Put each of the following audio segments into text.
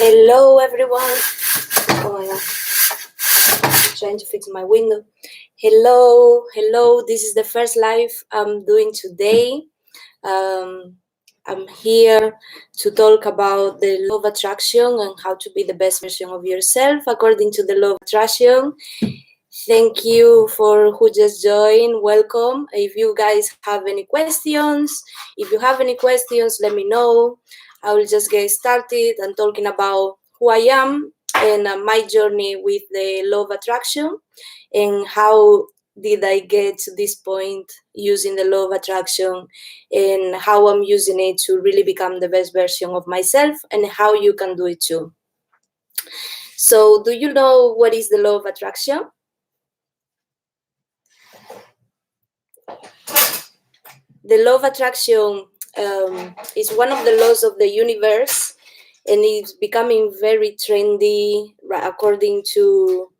Hello, everyone. Oh my god, I'm trying to fix my window. Hello. This is the first live I'm doing today. I'm here to talk about the law of attraction and how to be the best version of yourself according to the law of attraction. Thank you for who just joined. Welcome. If you guys have any questions, let me know. I will just get started and talking about who I am and my journey with the law of attraction and how did I get to this point using the law of attraction and how I'm using it to really become the best version of myself and how you can do it too. So, do you know what is the law of attraction? The law of attraction is one of the laws of the universe, and it's becoming very trendy according to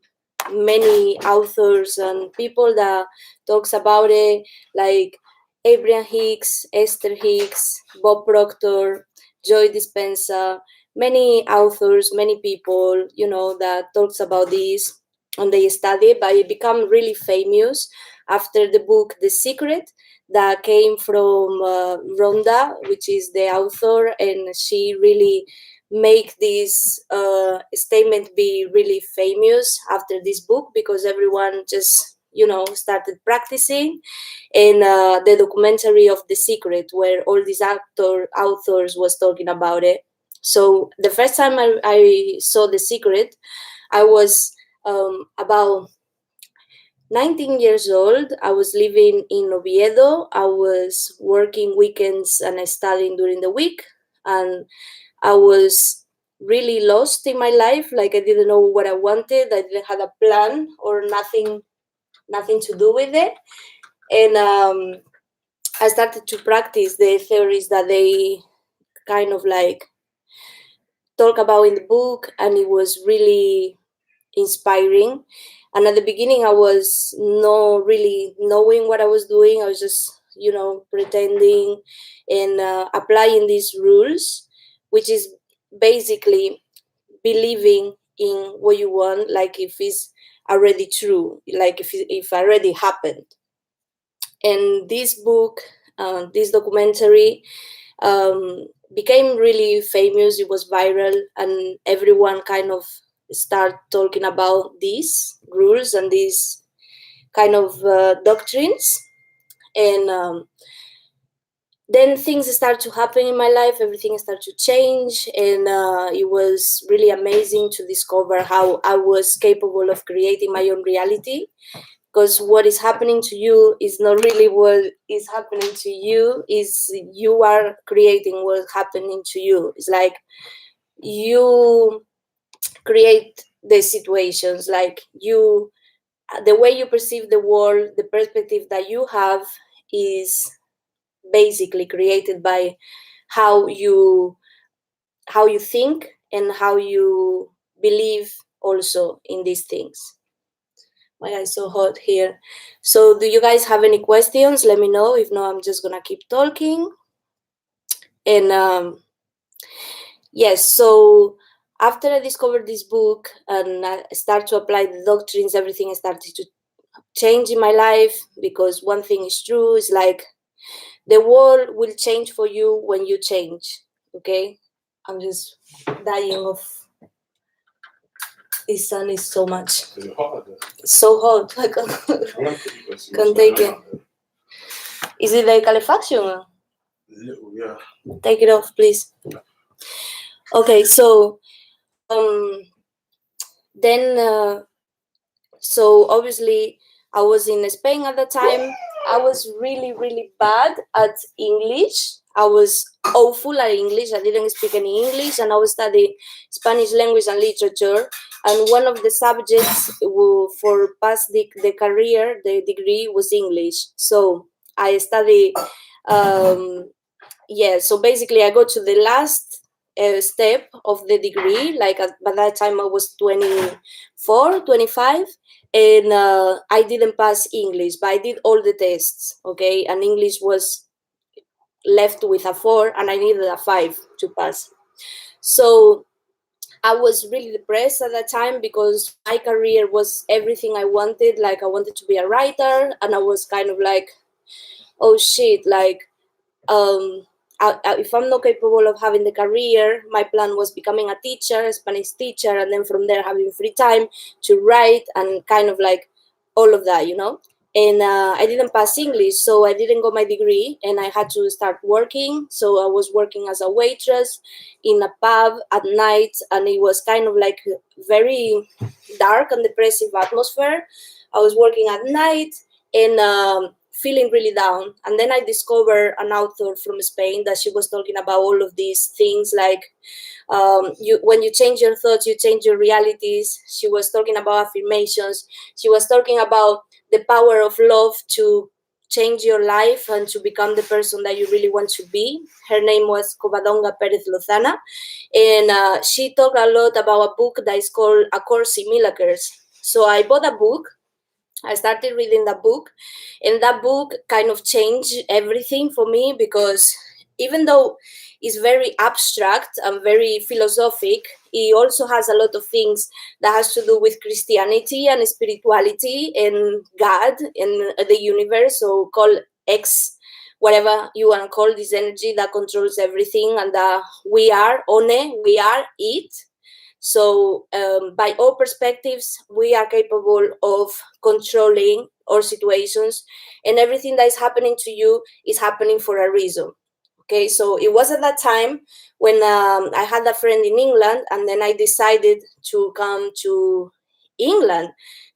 many authors and people that talks about it, like Abraham Hicks, Esther Hicks, Bob Proctor, Joy Dispenza, many authors, many people, that talks about this and they study, but it become really famous after the book The Secret that came from Rhonda, which is the author, and she really make this statement be really famous after this book because everyone just started practicing. And the documentary of The Secret where all these authors was talking about it. So the first time I saw The Secret, I was about 19 years old. I was living in Oviedo. I was working weekends and I studying during the week, and I was really lost in my life. Like I didn't know what I wanted. I didn't have a plan or nothing to do with it. And I started to practice the theories that they kind of like talk about in the book, and it was really inspiring. And at the beginning, I was not really knowing what I was doing. I was just, pretending and applying these rules, which is basically believing in what you want, like if it's already true, like if already happened. And this book, this documentary, became really famous. It was viral, and everyone kind of start talking about these rules and these kind of doctrines. And then things start to happen in my life. Everything started to change, and it was really amazing to discover how I was capable of creating my own reality. Because what is happening to you is not really what is happening to you, is you are creating what's happening to you. It's like you create the situations, like the way you perceive the world, the perspective that you have is basically created by how you think and how you believe also in these things. My God, it's so hot here. So do you guys have any questions? Let me know. If not, I'm just gonna keep talking. And yes, so after I discovered this book and I start to apply the doctrines, everything started to change in my life, because one thing is true, is like the world will change for you when you change. Okay, I'm just dying of this sun is so much. Is it hot? It's so hot. I can't take it. Is it the calefacción? Little, yeah. Take it off, please. Okay, so then so obviously I was in Spain at the time. I was really, really bad at English. I was awful at English. I didn't speak any English, and I was studying Spanish language and literature. And one of the subjects for pass the career, the degree, was English. So I studied, so basically I go to the last step of the degree. Like by that time I was 24, 25. And I didn't pass English, but I did all the tests, okay? And English was left with a 4, and I needed a 5 to pass. So I was really depressed at that time because my career was everything I wanted. Like I wanted to be a writer, and I was kind of like, oh shit, like um, if I'm not capable of having the career, my plan was becoming a teacher, a Spanish teacher, and then from there having free time to write and kind of like all of that, you know. And I didn't pass English, so I didn't got my degree, and I had to start working. So I was working as a waitress in a pub at night, and it was kind of like very dark and depressive atmosphere. I was working at night, and feeling really down. And then I discovered an author from Spain that she was talking about all of these things, like you, when you change your thoughts, you change your realities. She was talking about affirmations. She was talking about the power of love to change your life and to become the person that you really want to be. Her name was Covadonga Perez Lozana, and she talked a lot about a book that is called A Course in Miracles. So I bought a book. I started reading that book, and that book kind of changed everything for me, because even though it's very abstract and very philosophic, it also has a lot of things that has to do with Christianity and spirituality and God and the universe, so called X, whatever you want to call this energy that controls everything, and that we are we are it. So, by all perspectives, we are capable of controlling our situations, and everything that is happening to you is happening for a reason. Okay, so it was at that time when I had a friend in England, and then I decided to come to England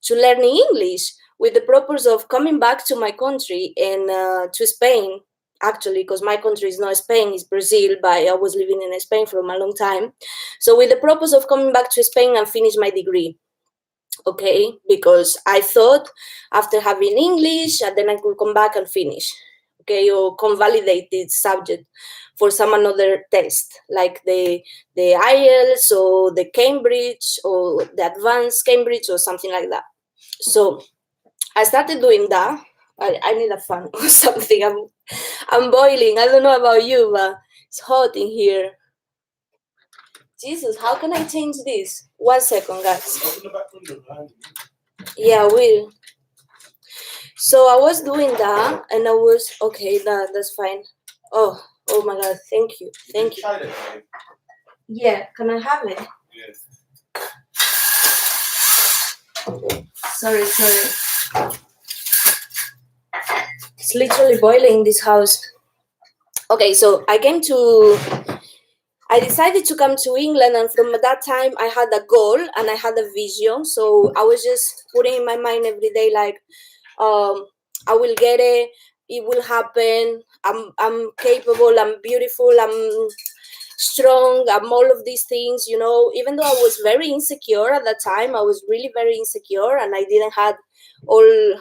to learn English with the purpose of coming back to my country and to Spain, actually, because my country is not Spain, it's Brazil, but I was living in Spain for a long time. So with the purpose of coming back to Spain and finish my degree, okay, because I thought after having English, and then I could come back and finish, okay, or convalidate this subject for some another test, like the IELTS or the Cambridge or the advanced Cambridge or something like that. So I started doing that. I need a fan or something. I'm boiling. I don't know about you, but it's hot in here. Jesus, how can I change this? 1 second, guys. Open the back window behind you. Yeah, I will. So I was doing that, and I was okay. That's fine. Oh my God! Thank you. Yeah, can I have it? Yes. Sorry. It's literally boiling in this house. Okay, so I decided to come to England, and from that time I had a goal and I had a vision. So I was just putting in my mind every day, like, I will get it. It will happen. I'm capable. I'm beautiful. I'm strong. I'm all of these things. You know, even though I was very insecure at that time, I was really very insecure, and I didn't have all.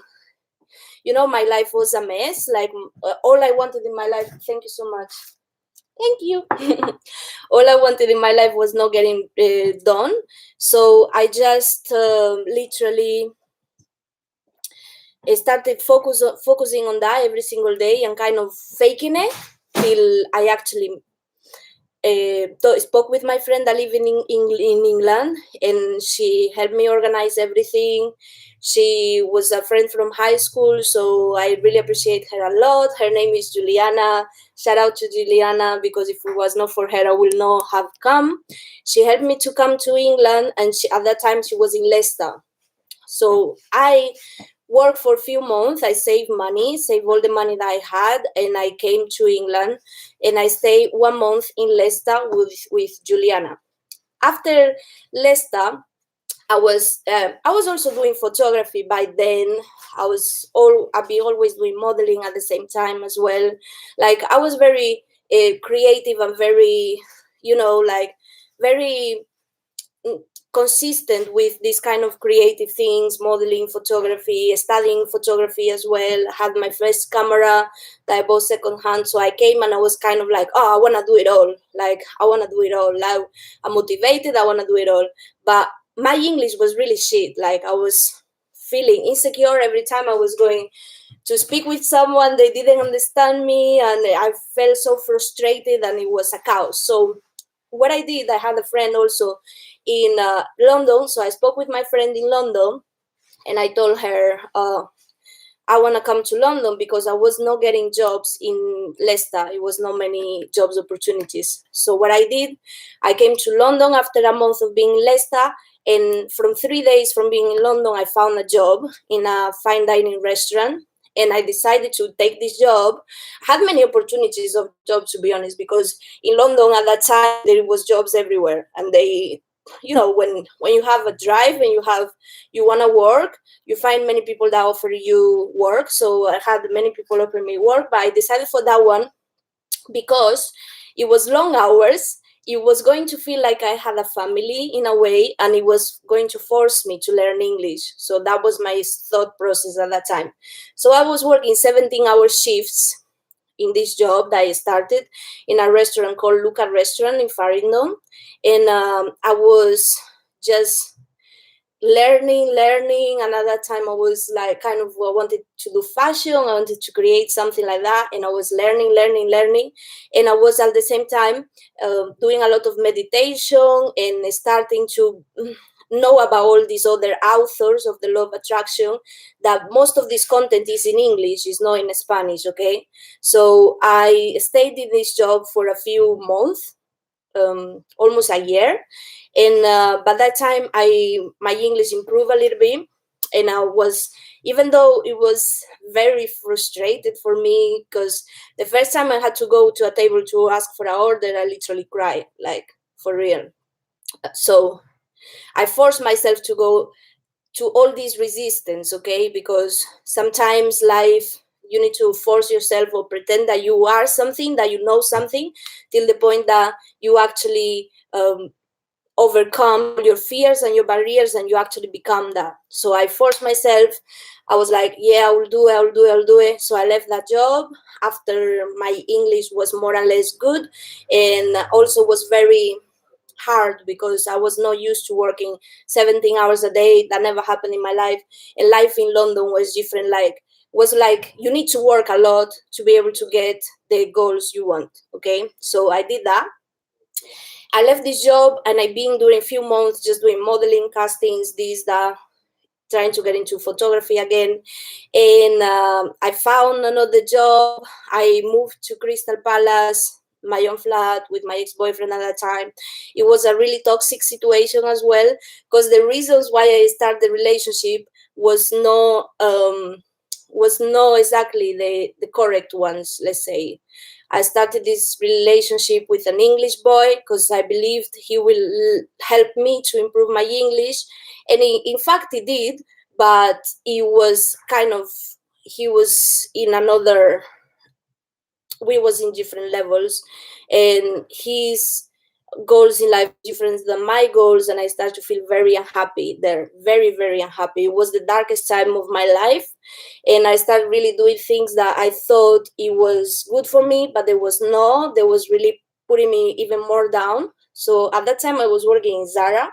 You know, my life was a mess. Like all I wanted in my life. Thank you so much. Thank you. All I wanted in my life was not getting done. So I just literally started focusing on that every single day and kind of faking it till I actually spoke with my friend that live in England, and she helped me organize everything. She was a friend from high school, so I really appreciate her a lot. Her name is Juliana. Shout out to Juliana, because if it was not for her, I would not have come. She helped me to come to England, and at that time she was in Leicester. So I worked for a few months. I saved all the money that I had, and I came to England, and I stayed 1 month in Leicester with Juliana. After Leicester, I was also doing photography by then. I'd be always doing modeling at the same time as well. Like I was very creative and very, like very consistent with this kind of creative things, modeling, photography, studying photography as well. I had my first camera that I bought secondhand. So I came and I was kind of like, oh, I want to do it all. Like, I want to do it all. Like, I'm motivated. I want to do it all. But my English was really shit. Like, I was feeling insecure every time I was going to speak with someone. They didn't understand me, and I felt so frustrated, and it was a chaos. So what I did, I had a friend also in London. So I spoke with my friend in London, and I told her, I want to come to London because I was not getting jobs in Leicester. It was not many jobs opportunities. So what I did, I came to London after a month of being in Leicester. And from 3 days from being in London, I found a job in a fine dining restaurant. And I decided to take this job. I had many opportunities of jobs, to be honest, because in London at that time, there was jobs everywhere. And they, when you have a drive and you want to work, you find many people that offer you work. So I had many people offer me work, but I decided for that one because it was long hours. It was going to feel like I had a family in a way, and it was going to force me to learn English. So that was my thought process at that time. So I was working 17-hour shifts in this job that I started in a restaurant called Luca Restaurant in Farringdon. And I was just learning, and at that time I was like kind of wanted to do fashion. I wanted to create something like that, and I was learning, and I was at the same time doing a lot of meditation and starting to know about all these other authors of the law of attraction, that most of this content is in English, is not in Spanish. Okay, so I stayed in this job for a few months, almost a year. And by that time my English improved a little bit, and I was, even though it was very frustrated for me, because the first time I had to go to a table to ask for an order, I literally cried, like, for real. So I forced myself to go to all these resistance, okay, because sometimes life, you need to force yourself or pretend that you are something, that you know something, till the point that you actually overcome all your fears and your barriers, and you actually become that. So I forced myself. I was like, yeah, I will do it. So I left that job after my English was more or less good, and also was very hard because I was not used to working 17 hours a day. That never happened in my life. And life in London was different. Was like you need to work a lot to be able to get the goals you want. Okay, so I did that. I left this job, and I've been doing a few months just doing modeling, castings, this, that, trying to get into photography again. And I found another job. I moved to Crystal Palace, my own flat, with my ex-boyfriend at that time. It was a really toxic situation as well, because the reasons why I started the relationship was not exactly the correct ones, let's say. I started this relationship with an English boy because I believed he will help me to improve my English. And in fact, he did, but he was he was in another, we was in different levels, and his goals in life different than my goals, and I started to feel very unhappy there, very, very unhappy. It was the darkest time of my life, and I started really doing things that I thought it was good for me, but there was really putting me even more down. So at that time I was working in Zara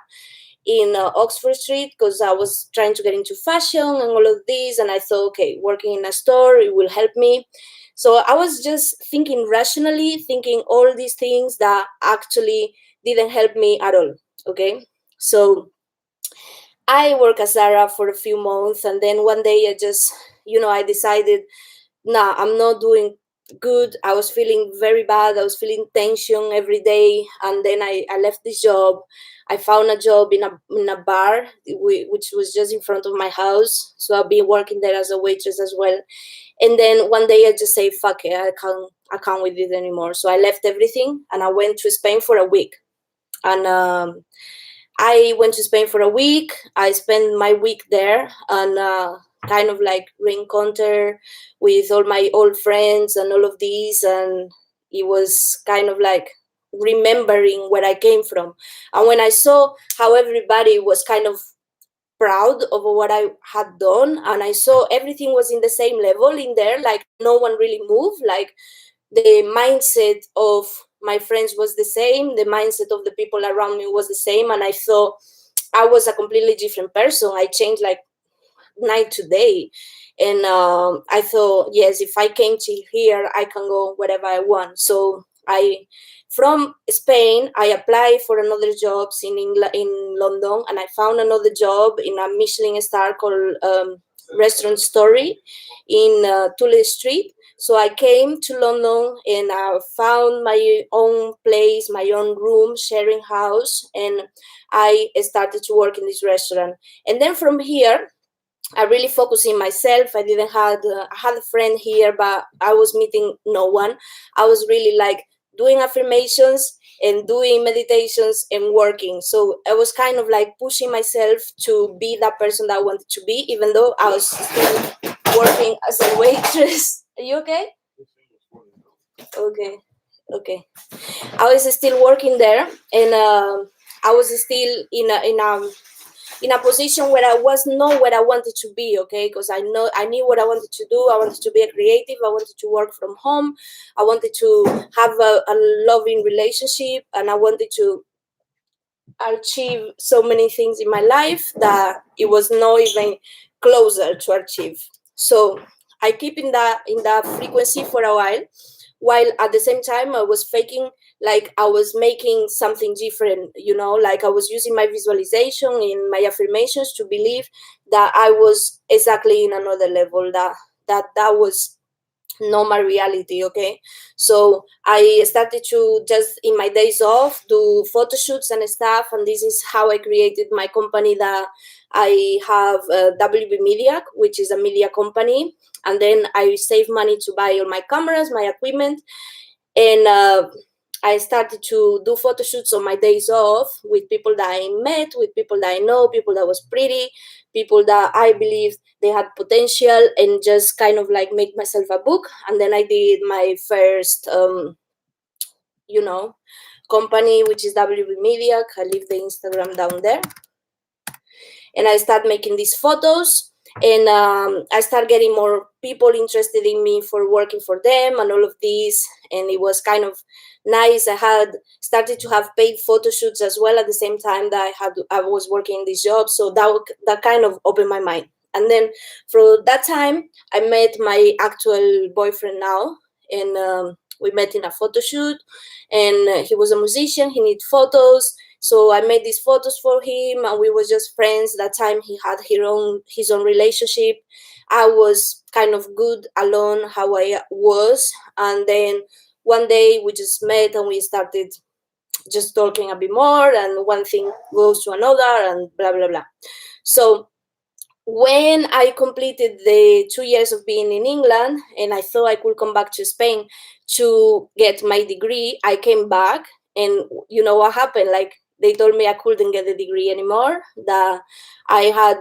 in Oxford Street because I was trying to get into fashion and all of this, and I thought, okay, working in a store, it will help me. So I was just thinking rationally, thinking all these things that actually didn't help me at all. Okay, so I worked at Zara for a few months, and then one day I just, I decided, nah, I'm not doing good. I was feeling very bad. I was feeling tension every day, and then I left this job. I found a job in a bar, which was just in front of my house. So I've been working there as a waitress as well. And then one day I just say, fuck it, I can't with it anymore. So I left everything and I went to Spain for a week. And I went to Spain for a week. I spent my week there and kind of like reencounter with all my old friends and all of these. And it was kind of like remembering where I came from. And when I saw how everybody was kind of proud of what I had done, and I saw everything was in the same level in there, like no one really moved, like the mindset of my friends was the same, the mindset of the people around me was the same, and I thought I was a completely different person. I changed like night to day. And I thought, yes, if I came to here, I can go wherever I want. So From Spain, I applied for another jobs in England, in London, and I found another job in a Michelin star called Restaurant Story in Tully Street. So I came to London and I found my own place, my own room, sharing house, and I started to work in this restaurant. And then from here, I really focused in myself. I didn't had I had a friend here, but I was meeting no one. I was really like doing affirmations and doing meditations and working. So I was kind of like pushing myself to be that person that I wanted to be, even though I was still working as a waitress. Are you okay? Okay, okay. I was still working there, and I was still in a position where I was not where I wanted to be, okay? Because I knew what I wanted to do. I wanted to be a creative. I wanted to work from home. I wanted to have a loving relationship, and I wanted to achieve so many things in my life that it was not even closer to achieve. So I keep in that frequency for a while at the same time I was faking like I was making something different, like I was using my visualization in my affirmations to believe that I was exactly in another level, that was not my reality. Okay, so I started to just in my days off do photo shoots and stuff, and this is how I created my company that I have, WB Media, which is a media company. And then I save money to buy all my cameras, my equipment, and I started to do photo shoots on my days off with people that I met, with people that I know, people that was pretty, people that I believed they had potential, and just kind of like make myself a book. And then I did my first, company, which is WB Media. I leave the Instagram down there. And I start making these photos, and I start getting more people interested in me for working for them and all of these. And it was kind of nice. I had started to have paid photo shoots as well at the same time that I was working in this job. So that kind of opened my mind. And then for that time, I met my actual boyfriend now, and we met in a photo shoot. And he was a musician. He needed photos. So I made these photos for him, and we were just friends. That time he had his own relationship. I was kind of good alone how I was. And then one day we just met and we started just talking a bit more, and one thing goes to another, and blah, blah, blah. So when I completed the 2 years of being in England and I thought I could come back to Spain to get my degree, I came back, and you know what happened? Like, they told me I couldn't get the degree anymore, that I had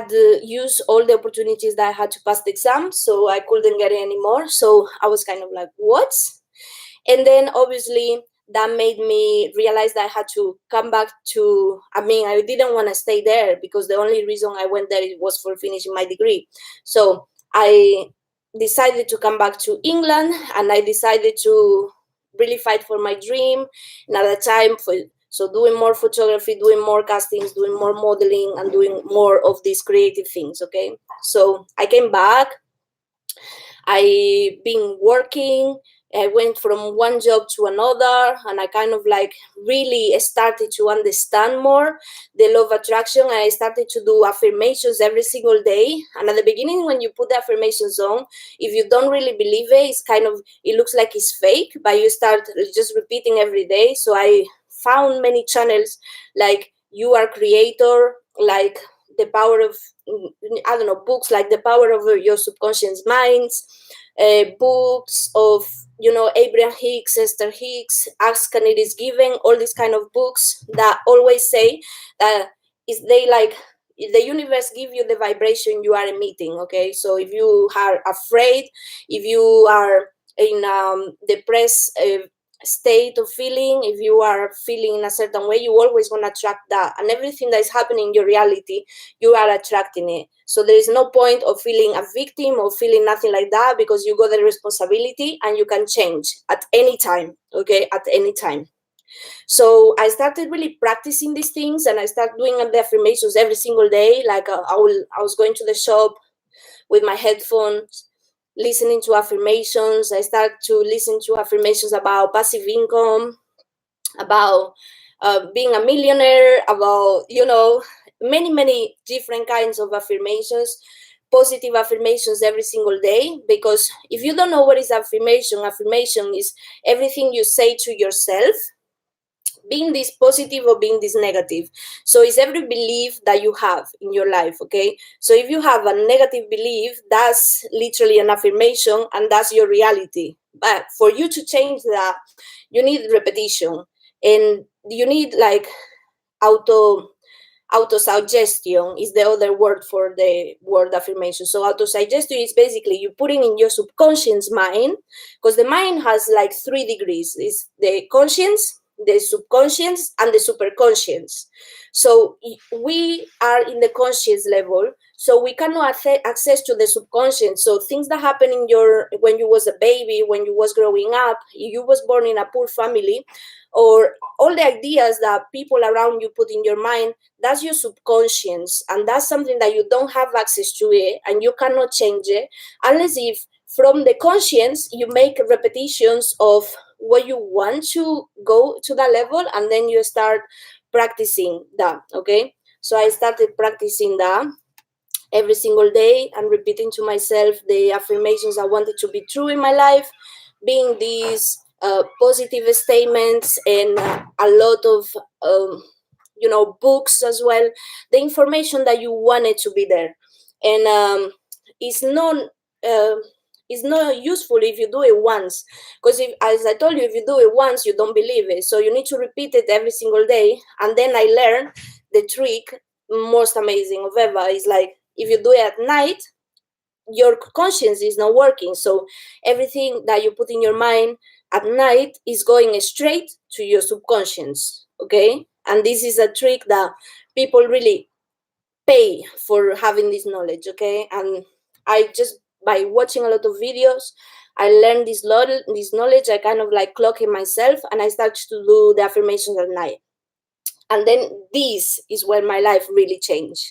to use all the opportunities that I had to pass the exam, so I couldn't get it anymore. So I was kind of like, what? And then obviously that made me realize that I had to come back to, I didn't want to stay there because the only reason I went there was for finishing my degree. So I decided to come back to England, and I decided to really fight for my dream. And at the time, so doing more photography, doing more castings, doing more modeling, and doing more of these creative things, okay? So I came back. I've been working. I went from one job to another, and I kind of like really started to understand more the law of attraction. And I started to do affirmations every single day. And at the beginning, when you put the affirmations on, if you don't really believe it, it looks like it's fake, but you start just repeating every day. So I found many channels like You Are Creator, like the power of, I don't know, books like The Power of Your Subconscious Minds, books of, Abraham Hicks, Esther Hicks, Ask and It Is Given, all these kind of books that always say that the universe give you the vibration you are emitting, okay? So if you are afraid, if you are in depressed state of feeling, if you are feeling in a certain way, you always want to attract that. And everything that is happening in your reality, you are attracting it. So there is no point of feeling a victim or feeling nothing like that, because you got the responsibility and you can change at any time, okay? At any time. So I started really practicing these things, and I started doing the affirmations every single day. Like I was going to the shop with my headphones, listening to affirmations. I start to listen to affirmations about passive income, about being a millionaire, about, many different kinds of affirmations, positive affirmations every single day. Because if you don't know what is affirmation is everything you say to yourself, being this positive or being this negative. So it's every belief that you have in your life, okay? So if you have a negative belief, that's literally an affirmation and that's your reality. But for you to change that, you need repetition, and you need like auto autosuggestion is the other word for the word affirmation. So autosuggestion is basically you putting in your subconscious mind, because the mind has like 3 degrees. It's the conscious, the subconscious, and the superconscious. So we are in the conscious level, so we cannot access to the subconscious. So things that happen in your, when you was a baby, when you was growing up, you was born in a poor family, or all the ideas that people around you put in your mind, that's your subconscious, and that's something that you don't have access to it, and you cannot change it unless if from the conscience you make repetitions of what you want to go to that level, and then you start practicing that. Okay, so I started practicing that every single day and repeating to myself the affirmations I wanted to be true in my life, being these positive statements, and a lot of books as well, the information that you wanted to be there. And it's not uh, it's not useful if you do it once, because if, as I told you, if you do it once you don't believe it, so you need to repeat it every single day. And then I learned the trick, most amazing of ever, is like if you do it at night, your conscience is not working, so everything that you put in your mind at night is going straight to your subconscious. Okay, and this is a trick that people really pay for having this knowledge. Okay, and I just, by watching a lot of videos, I learned this knowledge. I kind of like clock it myself, and I started to do the affirmations at night. And then this is where my life really changed.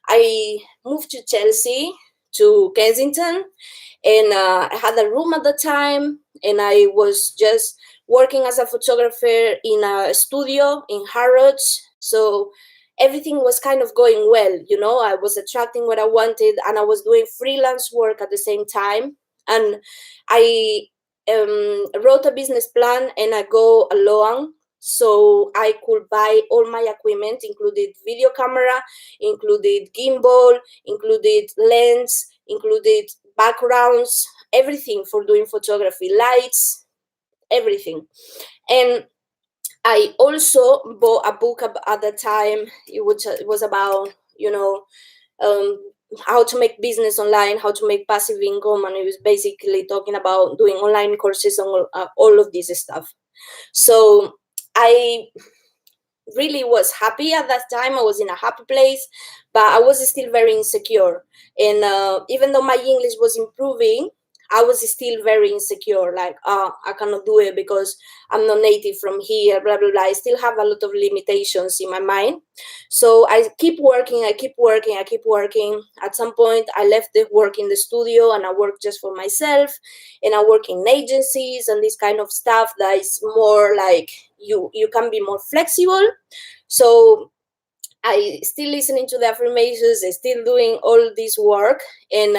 I moved to Chelsea, to Kensington, and I had a room at the time, and I was just working as a photographer in a studio in Harrods. So everything was kind of going well, I was attracting what I wanted, and I was doing freelance work at the same time. And I wrote a business plan, and I go along so I could buy all my equipment, included video camera, included gimbal, included lens, included backgrounds, everything for doing photography, lights, everything. And I also bought a book at the time. It was about, um, how to make business online, how to make passive income, and it was basically talking about doing online courses and all of this stuff. So I really was happy at that time. I was in a happy place, but I was still very insecure. And even though my English was improving, I was still very insecure. Like, I cannot do it because I'm not native from here, blah, blah, blah. I still have a lot of limitations in my mind. So I keep working, I keep working, I keep working. At some point, I left the work in the studio and I work just for myself. And I work in agencies and this kind of stuff that is more like you can be more flexible. So I still listening to the affirmations, I still doing all this work, and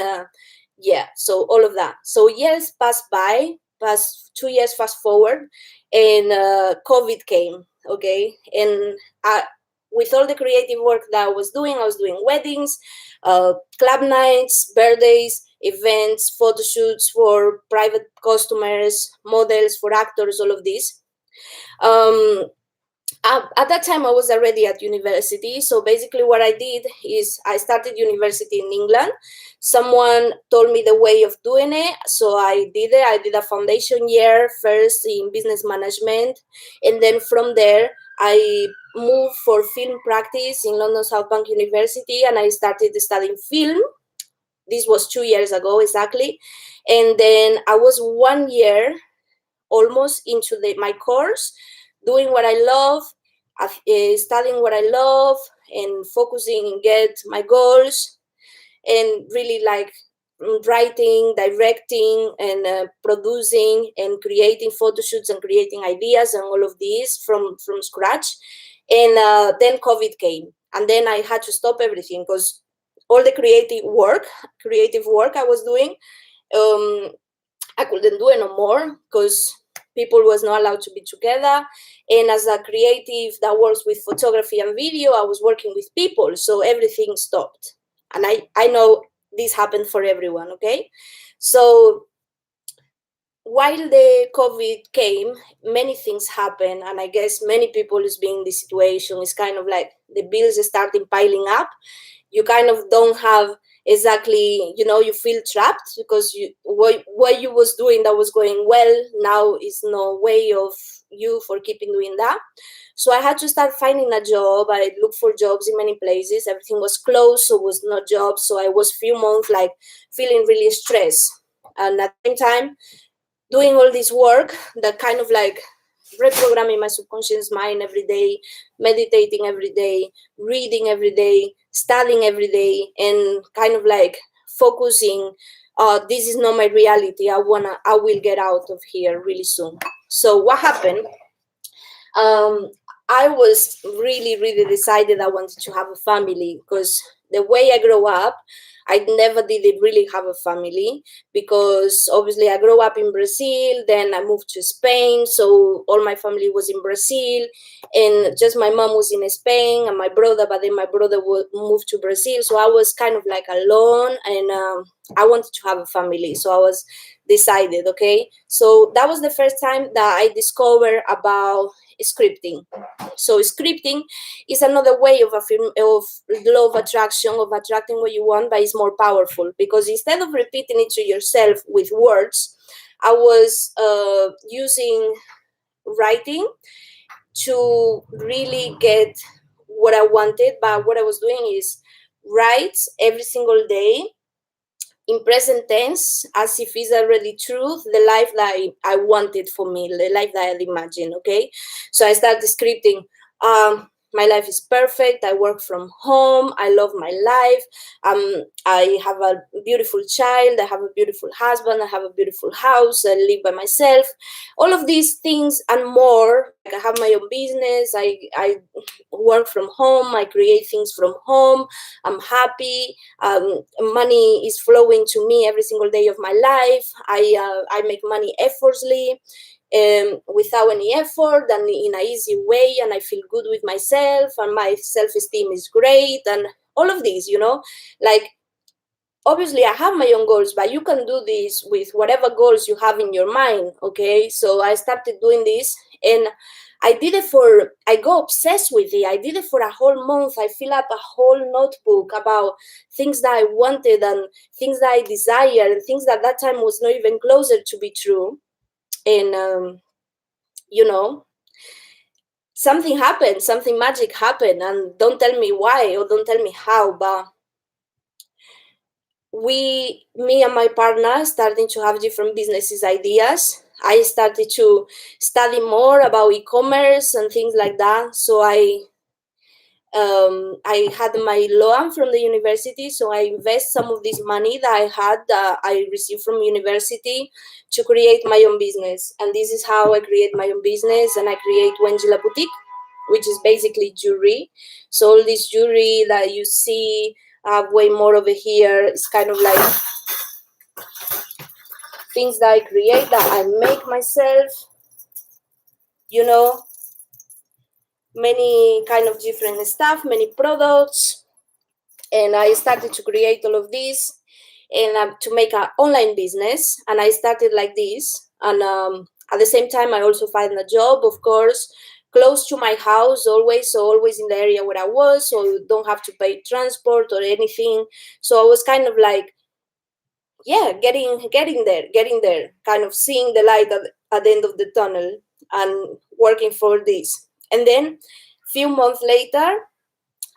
so all of that. So years passed by, past 2 years fast forward, and COVID came. Okay, and with all the creative work that I was doing weddings, club nights, birthdays, events, photo shoots for private customers, models, for actors, all of this. At that time I was already at university, so basically what I did is I started university in England. Someone told me the way of doing it, so I did it. I did a foundation year first in business management, and then from there I moved for film practice in London South Bank University, and I started studying film. This was 2 years ago exactly. And then I was 1 year almost into my course, doing what I love, studying what I love, and focusing and get my goals, and really like writing, directing, and producing, and creating photo shoots and creating ideas and all of these from scratch. And then COVID came, and then I had to stop everything because all the creative work I was doing, I couldn't do it no more because people was not allowed to be together. And as a creative that works with photography and video, I was working with people, so everything stopped. And I know this happened for everyone, okay? So while the COVID came, many things happened, and I guess many people is being in this situation. It's kind of like the bills starting piling up. You kind of don't have exactly, you feel trapped because what you was doing that was going well now is no way of you for keeping doing that. So I had to start finding a job. I looked for jobs in many places. Everything was closed, so was no jobs. So I was few months like feeling really stressed, and at the same time doing all this work that kind of like reprogramming my subconscious mind every day, meditating every day, reading every day, studying every day, and kind of like focusing, this is not my reality. I will get out of here really soon. So what happened? I was really, really decided I wanted to have a family because the way I grew up, I never did really have a family because obviously I grew up in Brazil, then I moved to Spain, so all my family was in Brazil, and just my mom was in Spain and my brother, but then my brother moved to Brazil, so I was kind of like alone, and I wanted to have a family, so I was decided, okay? So that was the first time that I discovered about scripting. So scripting is another way of law of attraction, of attracting what you want, but it's more powerful because instead of repeating it to yourself with words, I was using writing to really get what I wanted. But what I was doing is write every single day in present tense as if it's already true, the life that I wanted for me, the life that I had imagined, okay? So I started scripting. My life is perfect. I work from home. I love my life. I have a beautiful child. I have a beautiful husband. I have a beautiful house. I live by myself. All of these things and more. Like I have my own business. I work from home. I create things from home. I'm happy. Money is flowing to me every single day of my life. I make money effortlessly, without any effort and in an easy way, and I feel good with myself, and my self-esteem is great, and all of these, like obviously I have my own goals, but you can do this with whatever goals you have in your mind, okay? So I started doing this, and I got obsessed with it. I did it for a whole month. I fill up a whole notebook about things that I wanted and things that I desired and things that time was not even closer to be true. And, something happened, something magic happened, and don't tell me why or don't tell me how, but me and my partner starting to have different businesses ideas. I started to study more about e-commerce and things like that. So I had my loan from the university, so I invest some of this money that I received from university to create my own business. And this is how I create my own business, and I create Wendilla Boutique, which is basically jewelry. So all this jewelry that you see, I have way more over here. It's kind of like things that I create, that I make myself, many kind of different stuff, many products. And I started to create all of this and to make an online business. And I started like this. And at the same time, I also find a job, of course, close to my house always. So always in the area where I was, so you don't have to pay transport or anything. So I was kind of like, yeah, getting there, kind of seeing the light at the end of the tunnel and working for this. And then few months later,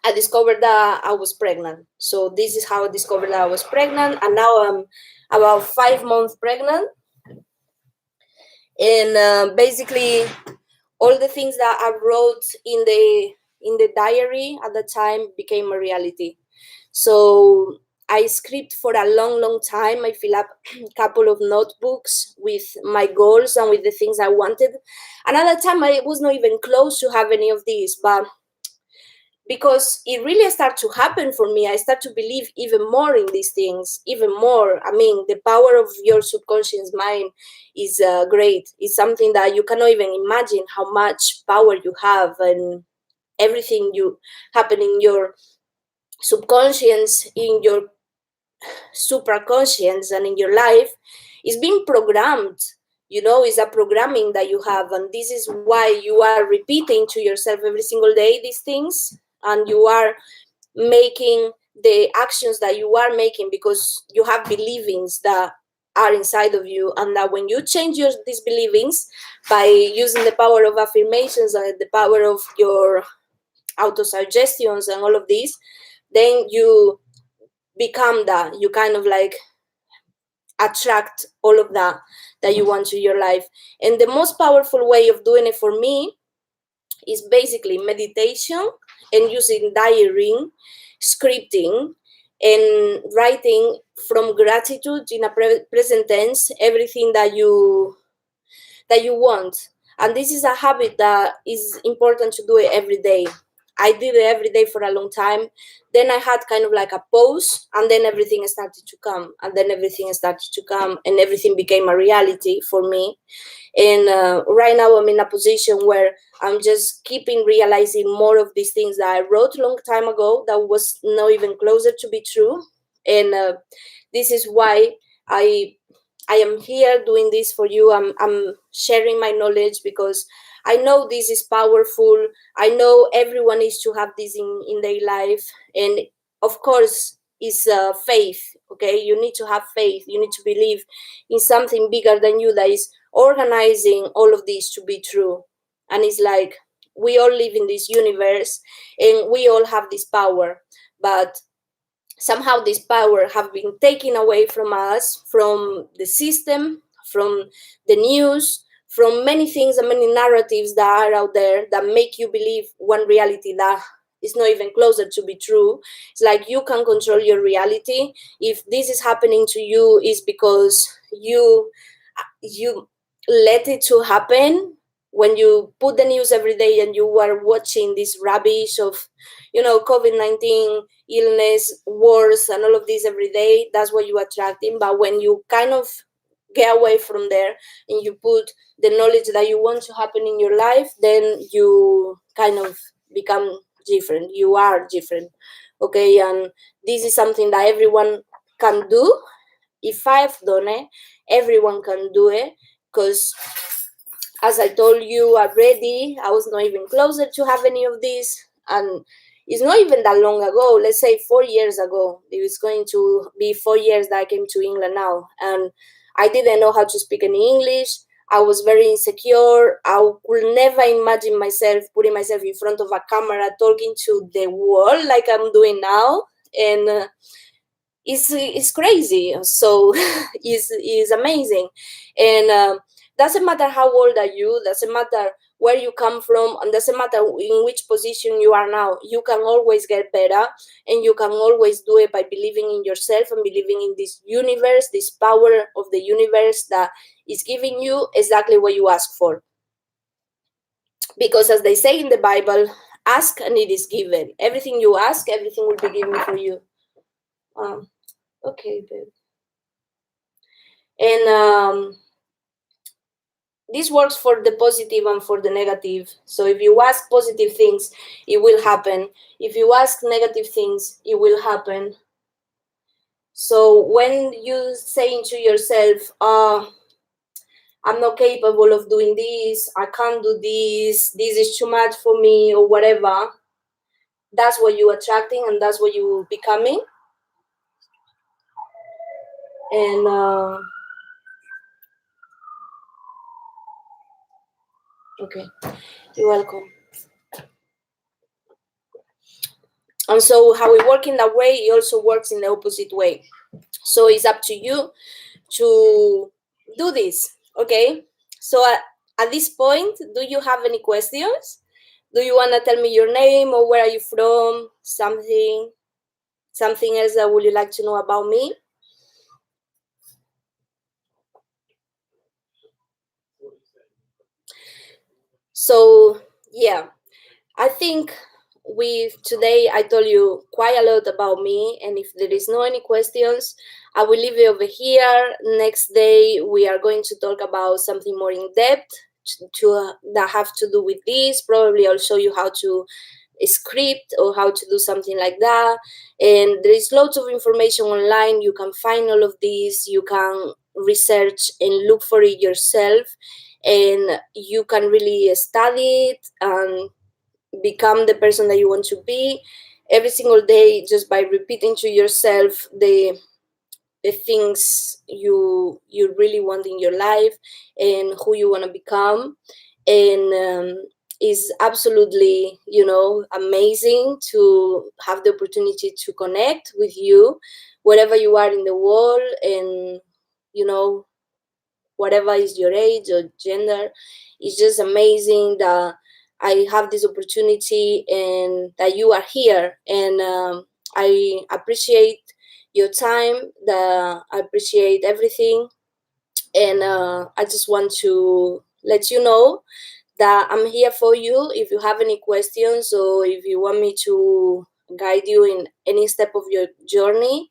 I discovered that I was pregnant. So this is how I discovered that I was pregnant, and now I'm about 5 months pregnant. And basically, all the things that I wrote in the diary at the time became a reality. So I script for a long time. I fill up a couple of notebooks with my goals and with the things I wanted. Another time I was not even close to have any of these, but because it really started to happen for me, I start to believe even more in these things, even more. I mean, the power of your subconscious mind is great. It's something that you cannot even imagine how much power you have, and everything you happen in your subconscious, in your superconscious, and in your life is being programmed. Is a programming that you have, and this is why you are repeating to yourself every single day these things, and you are making the actions that you are making because you have believings that are inside of you, and that when you change these believings by using the power of affirmations and the power of your autosuggestions and all of this, then you become that. You kind of like attract all of that you want to your life. And the most powerful way of doing it for me is basically meditation and using diarying, scripting, and writing from gratitude in a present tense everything that you want. And this is a habit that is important to do it every day. I did it every day for a long time. Then I had kind of like a pause, and then everything started to come, and then everything started to come, and everything became a reality for me. And right now I'm in a position where I'm just keeping realizing more of these things that I wrote a long time ago that was not even closer to be true. And this is why I am here doing this for you. I'm sharing my knowledge because I know this is powerful. I know everyone needs to have this in their life. And of course, it's faith, okay? You need to have faith. You need to believe in something bigger than you that is organizing all of this to be true. And it's like we all live in this universe and we all have this power. But somehow this power have been taken away from us, from the system, from the news, from many things and many narratives that are out there that make you believe one reality that is not even closer to be true. It's like you can control your reality. If this is happening to you, is because you let it to happen. When you put the news every day and you are watching this rubbish of COVID-19 illness, wars, and all of this every day, that's what you're attracting. But when you kind of get away from there and you put the knowledge that you want to happen in your life, then you kind of become different. You are different, okay? And this is something that everyone can do. If I've done it, everyone can do it, because as I told you already, I was not even closer to have any of this. And it's not even that long ago, let's say 4 years ago. It was going to be 4 years that I came to England now. And I didn't know how to speak any English. I was very insecure. I could never imagine myself putting myself in front of a camera talking to the world like I'm doing now. And it's crazy. So it's amazing. And doesn't matter how old are you, doesn't matter where you come from, and doesn't matter in which position you are now, you can always get better, and you can always do it by believing in yourself and believing in this universe, this power of the universe that is giving you exactly what you ask for. Because as they say in the Bible, ask and it is given. Everything you ask, everything will be given for you. Okay, babe. And this works for the positive and for the negative. So if you ask positive things, it will happen. If you ask negative things, it will happen. So when you saying to yourself, I'm not capable of doing this, I can't do this is too much for me, or whatever, that's what you're attracting and that's what you're becoming. And okay, you're welcome. And so how it works in that way, it also works in the opposite way. So it's up to you to do this, okay? So at this point, do you have any questions? Do you want to tell me your name or where are you from? Something? Something else that would you like to know about me? So yeah, I think today I told you quite a lot about me, and if there is no any questions, I will leave it over here. Next day we are going to talk about something more in depth that have to do with this. Probably I'll show you how to script or how to do something like that. And there is lots of information online. You can find all of these. You can research and look for it yourself, and you can really study it and become the person that you want to be every single day, just by repeating to yourself the things you really want in your life and who you want to become. And is absolutely, amazing to have the opportunity to connect with you wherever you are in the world, and you know whatever is your age or gender. It's just amazing that I have this opportunity and that you are here. And I appreciate your time, I appreciate everything. And I just want to let you know that I'm here for you. If you have any questions or if you want me to guide you in any step of your journey,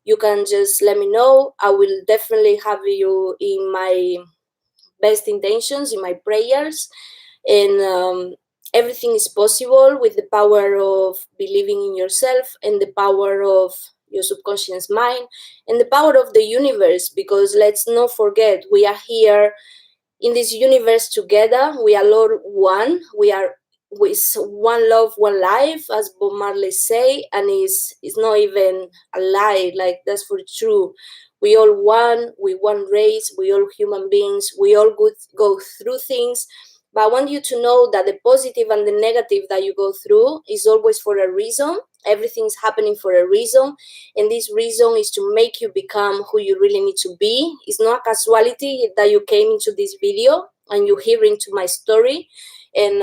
you can just let me know. I will definitely have you in my best intentions, in my prayers. And everything is possible with the power of believing in yourself and the power of your subconscious mind and the power of the universe, because let's not forget, we are here in this universe together. We are all one. We are with one love, one life, as Bob Marley say, and it's not even a lie. Like, that's for true. We all one. We one race. We all human beings. We all go through things. But I want you to know that the positive and the negative that you go through is always for a reason. Everything's happening for a reason, and this reason is to make you become who you really need to be. It's not a casualty that you came into this video and you hear into my story, and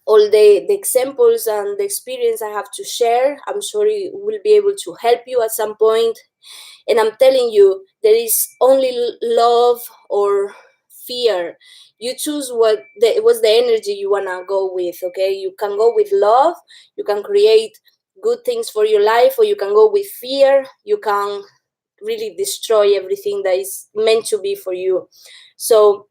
all the examples and the experience I have to share, I'm sure it will be able to help you at some point. And I'm telling you, there is only love or fear. You choose what's the energy you want to go with. Okay, you can go with love, you can create good things for your life, or you can go with fear. You can really destroy everything that is meant to be for you. So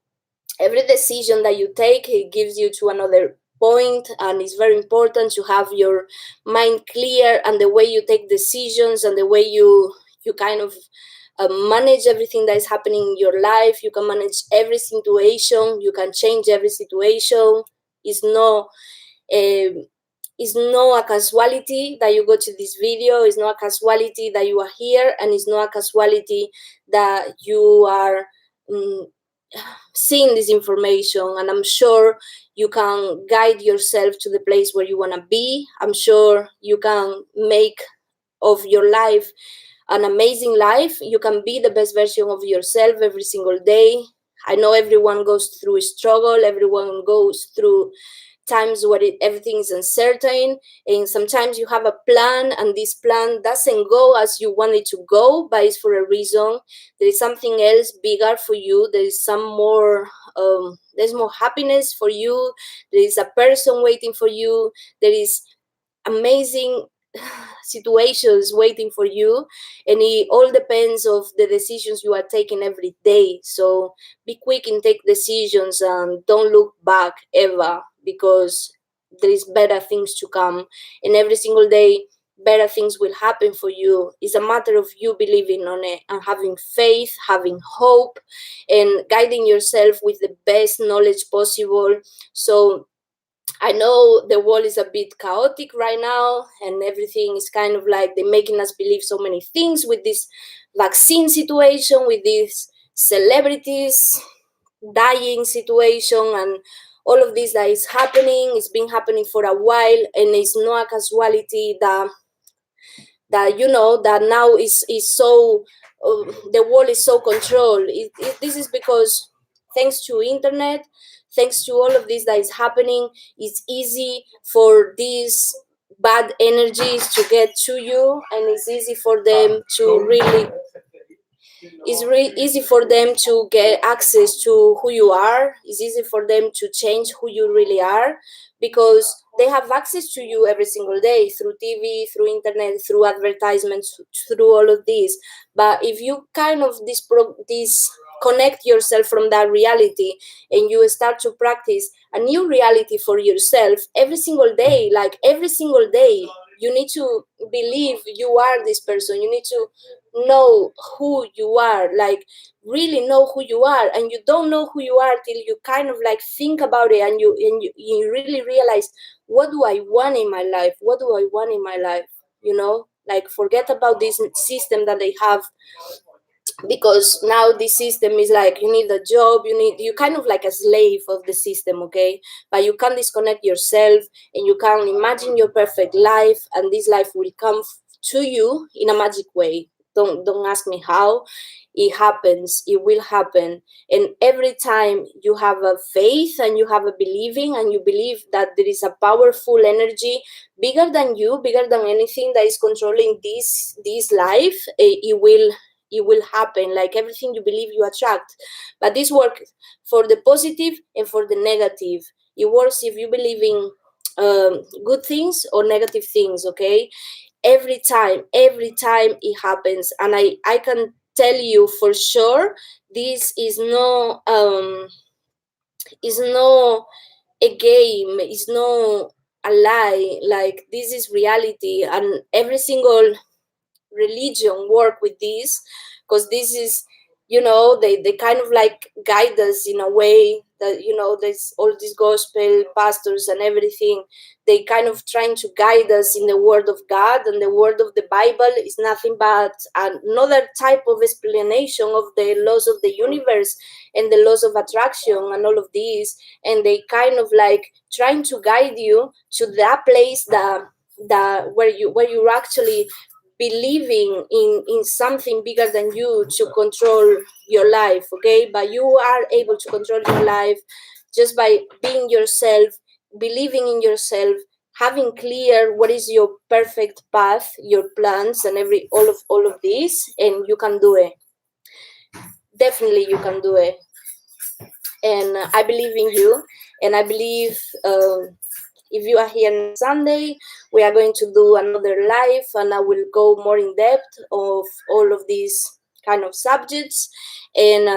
every decision that you take, it gives you to another point, and it's very important to have your mind clear, and the way you take decisions and the way you kind of manage everything that is happening in your life. You can manage every situation, you can change every situation. It's no it's not a casualty that you go to this video. It's not a casualty that you are here, and it's not a casualty that you are seeing this information. And I'm sure you can guide yourself to the place where you want to be. I'm sure you can make of your life an amazing life. You can be the best version of yourself every single day. I know everyone goes through a struggle, everyone goes through times where everything is uncertain, and sometimes you have a plan and this plan doesn't go as you want it to go, but it's for a reason. There is something else bigger for you. There is there's more happiness for you. There is a person waiting for you. There is amazing situations waiting for you, and it all depends of the decisions you are taking every day. So be quick and take decisions, and don't look back ever, because there is better things to come, and every single day better things will happen for you. It's a matter of you believing on it and having faith, having hope, and guiding yourself with the best knowledge possible. So I know the world is a bit chaotic right now, and everything is kind of like they're making us believe so many things with this vaccine situation, with these celebrities dying situation, and all of this that is happening. It's been happening for a while, and it's not a casualty that now is so the world is so controlled. This is because thanks to internet, thanks to all of this that is happening, it's easy for these bad energies to get to you, and it's easy for them to really easy for them to get access to who you are. It's easy for them to change who you really are, because they have access to you every single day through TV, through internet, through advertisements, through all of this. But if you kind of disconnect yourself from that reality, and you start to practice a new reality for yourself every single day, like every single day, you need to believe you are this person. You need to know who you are, like really know who you are. And you don't know who you are till you kind of like think about it, and you really realize, what do I want in my life? What do I want in my life? Like, forget about this system that they have, because now this system is like, you need a job, you kind of like a slave of the system, okay? But you can disconnect yourself, and you can imagine your perfect life, and this life will come to you in a magic way. Don't ask me how. It happens, it will happen. And every time you have a faith, and you have a believing, and you believe that there is a powerful energy bigger than you, bigger than anything that is controlling this life, it will happen. Like, everything you believe, you attract. But this works for the positive and for the negative. It works if you believe in good things or negative things, okay? Every time it happens. And I can tell you for sure, this is no a game, is no a lie. Like, this is reality, and every single religion work with this, because this is, they kind of like guide us in a way that, there's all these gospel pastors and everything. They kind of trying to guide us in the word of God, and the word of the Bible is nothing but another type of explanation of the laws of the universe and the laws of attraction and all of these. And they kind of like trying to guide you to that place that where you're actually believing in something bigger than you to control your life, okay? But you are able to control your life just by being yourself, believing in yourself, having clear what is your perfect path, your plans, and all of this. And you can do it. Definitely you can do it. And I believe in you. And I believe, if you are here next Sunday, we are going to do another live, and I will go more in depth of all of these kind of subjects. And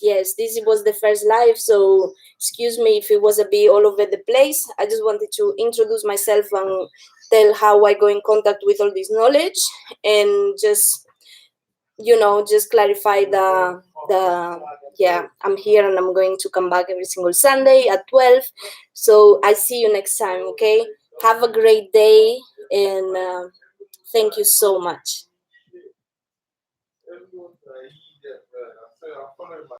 yes, this was the first live, so excuse me if it was a bit all over the place. I just wanted to introduce myself and tell how I go in contact with all this knowledge, and just clarify the yeah, I'm here, and I'm going to come back every single Sunday at 12. So I see you next time, okay? Have a great day, and thank you so much.